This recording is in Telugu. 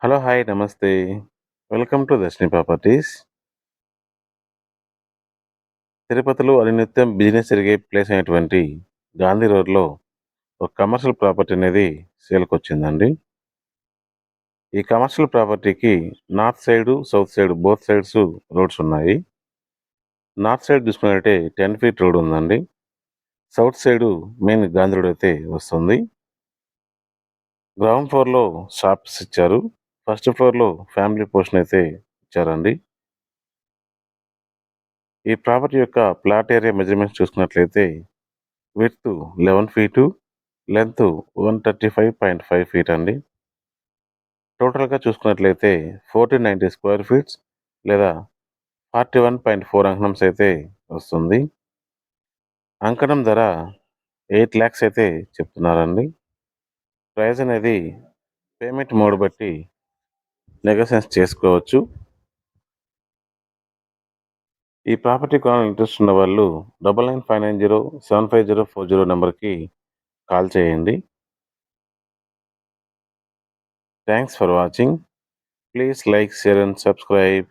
హలో! హాయ్! నమస్తే. Welcome to Darshini properties. తిరుపతిలో అనునిత్యం బిజినెస్ జరిగే ప్లేస్ అయినటువంటి గాంధీ రోడ్‌లో ఒక కమర్షియల్ ప్రాపర్టీ అనేది సేల్‌కొచ్చిందండి. ఈ కమర్షియల్ ప్రాపర్టీకి north side, south side both sides roads ఉన్నాయి. నార్త్ సైడ్ చూసుకున్నట్లయితే 10 ఫీట్ రోడ్ ఉందండి. South side main Gandhi road అయితే వస్తుంది. గ్రౌండ్ ఫ్లోర్‌లో షాప్స్ ఇచ్చారు. ఫస్ట్ ఫ్లోర్‌లో ఫ్యామిలీ పోర్షన్ అయితే ఇచ్చారండి. ఈ ప్రాపర్టీ యొక్క ప్లాట్ ఏరియా మెజర్‌మెంట్స్ చూసుకున్నట్లయితే విడ్త్ 11 ఫీటు, లెంత్ 135.5 ఫీట్ అండి. టోటల్‌గా చూసుకున్నట్లయితే 1490 స్క్వేర్ ఫీట్స్ లేదా 41.4 అంకణమ్స్ అయితే వస్తుంది. అంకణం ధర 8,00,000 అయితే చెప్తున్నారండి. ప్రైస్ అనేది పేమెంట్ మోడ్ బట్టి నెగోషియేషన్ చేసుకోవచ్చు. ఈ ప్రాపర్టీ కొనాలని ఇంట్రెస్ట్ ఉన్న వాళ్ళు 9959075040 నంబర్‌కి కాల్ చేయండి. Thanks for watching. Please like, share and subscribe.